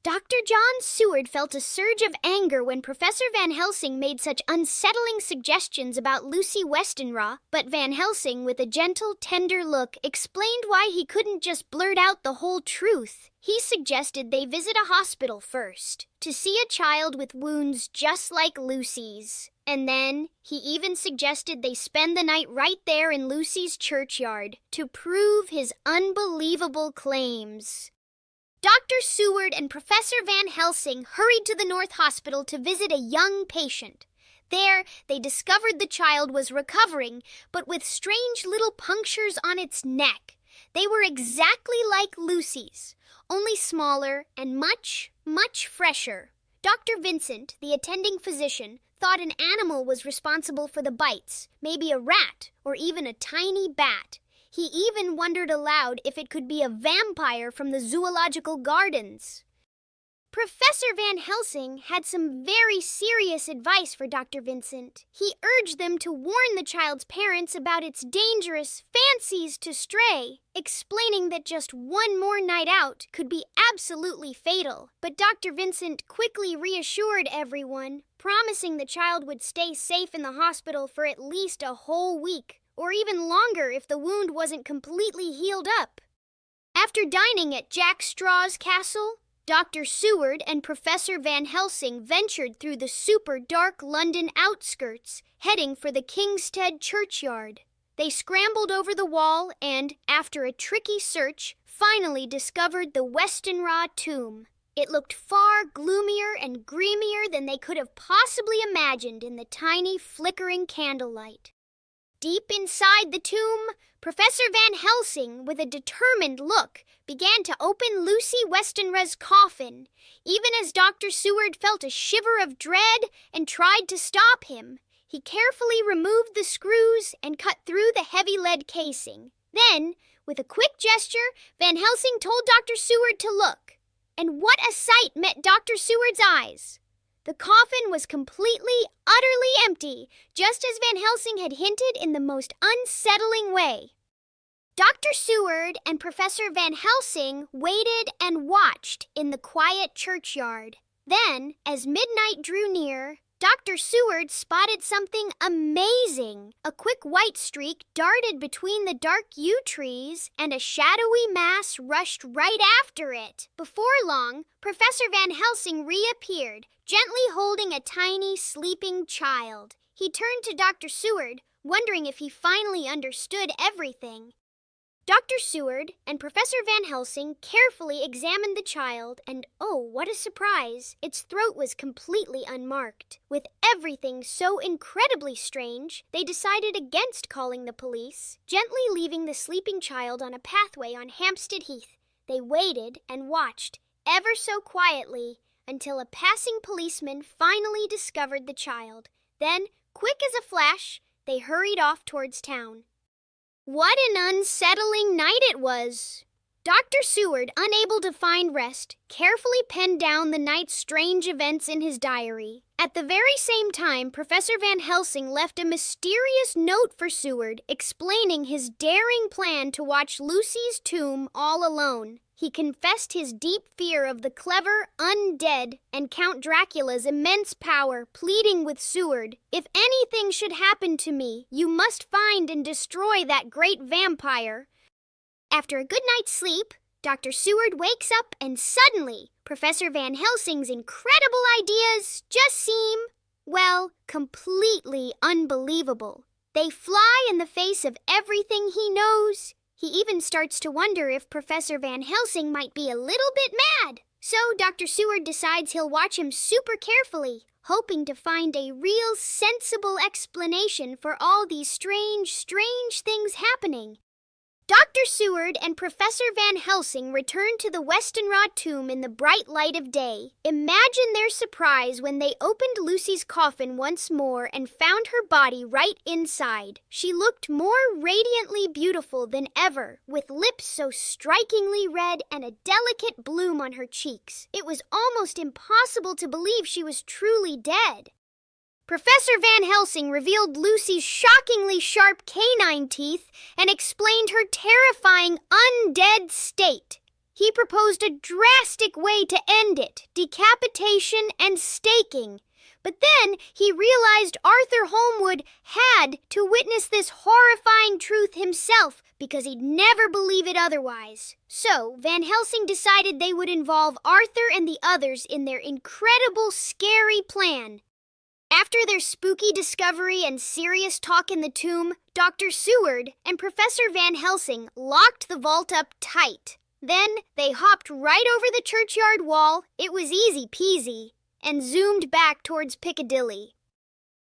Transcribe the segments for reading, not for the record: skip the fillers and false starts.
Dr. John Seward felt a surge of anger when Professor Van Helsing made such unsettling suggestions about Lucy Westenra, but Van Helsing, with a gentle, tender look, explained why he couldn't just blurt out the whole truth. He suggested they visit a hospital first, to see a child with wounds just like Lucy's. And then, he even suggested they spend the night right there in Lucy's churchyard, to prove his unbelievable claims. Dr. Seward and Professor Van Helsing hurried to the North Hospital to visit a young patient. There, they discovered the child was recovering, but with strange little punctures on its neck. They were exactly like Lucy's, only smaller and much, much fresher. Dr. Vincent, the attending physician, thought an animal was responsible for the bites, maybe a rat or even a tiny bat. He even wondered aloud if it could be a vampire from the zoological gardens. Professor Van Helsing had some very serious advice for Dr. Vincent. He urged them to warn the child's parents about its dangerous fancies to stray, explaining that just one more night out could be absolutely fatal. But Dr. Vincent quickly reassured everyone, promising the child would stay safe in the hospital for at least a whole week, or even longer if the wound wasn't completely healed up. After dining at Jack Straw's castle, Dr. Seward and Professor Van Helsing ventured through the super-dark London outskirts, heading for the Kingsted churchyard. They scrambled over the wall and, after a tricky search, finally discovered the Westenra tomb. It looked far gloomier and greenier than they could have possibly imagined in the tiny, flickering candlelight. Deep inside the tomb, Professor Van Helsing, with a determined look, began to open Lucy Westenra's coffin, even as Dr. Seward felt a shiver of dread and tried to stop him. He carefully removed the screws and cut through the heavy lead casing. Then, with a quick gesture, Van Helsing told Dr. Seward to look. And what a sight met Dr. Seward's eyes! The coffin was completely, utterly empty, just as Van Helsing had hinted in the most unsettling way. Dr. Seward and Professor Van Helsing waited and watched in the quiet churchyard. Then, as midnight drew near, Dr. Seward spotted something amazing. A quick white streak darted between the dark yew trees, and a shadowy mass rushed right after it. Before long, Professor Van Helsing reappeared, gently holding a tiny, sleeping child. He turned to Dr. Seward, wondering if he finally understood everything. Dr. Seward and Professor Van Helsing carefully examined the child, and oh, what a surprise! Its throat was completely unmarked. With everything so incredibly strange, they decided against calling the police, gently leaving the sleeping child on a pathway on Hampstead Heath. They waited and watched, ever so quietly, until a passing policeman finally discovered the child. Then, quick as a flash, they hurried off towards town. What an unsettling night it was! Dr. Seward, unable to find rest, carefully penned down the night's strange events in his diary. At the very same time, Professor Van Helsing left a mysterious note for Seward, explaining his daring plan to watch Lucy's tomb all alone. He confessed his deep fear of the clever undead and Count Dracula's immense power, pleading with Seward, "If anything should happen to me, you must find and destroy that great vampire." After a good night's sleep, Dr. Seward wakes up and suddenly, Professor Van Helsing's incredible ideas just seem, well, completely unbelievable. They fly in the face of everything he knows. He even starts to wonder if Professor Van Helsing might be a little bit mad. So Dr. Seward decides he'll watch him super carefully, hoping to find a real sensible explanation for all these strange things happening. Dr. Seward and Professor Van Helsing returned to the Westenra tomb in the bright light of day. Imagine their surprise when they opened Lucy's coffin once more and found her body right inside. She looked more radiantly beautiful than ever, with lips so strikingly red and a delicate bloom on her cheeks. It was almost impossible to believe she was truly dead. Professor Van Helsing revealed Lucy's shockingly sharp canine teeth and explained her terrifying undead state. He proposed a drastic way to end it: decapitation and staking. But then he realized Arthur Holmwood had to witness this horrifying truth himself, because he'd never believe it otherwise. So Van Helsing decided they would involve Arthur and the others in their incredible, scary plan. After their spooky discovery and serious talk in the tomb, Dr. Seward and Professor Van Helsing locked the vault up tight. Then they hopped right over the churchyard wall, it was easy peasy, and zoomed back towards Piccadilly.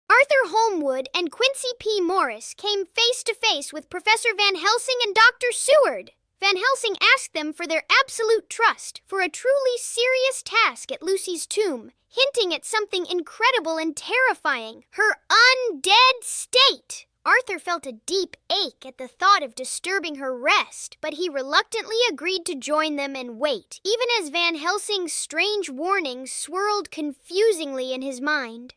Arthur Holmwood and Quincy P. Morris came face to face with Professor Van Helsing and Dr. Seward. Van Helsing asked them for their absolute trust for a truly serious task at Lucy's tomb, hinting at something incredible and terrifying: her undead state. Arthur felt a deep ache at the thought of disturbing her rest, but he reluctantly agreed to join them and wait, even as Van Helsing's strange warnings swirled confusingly in his mind.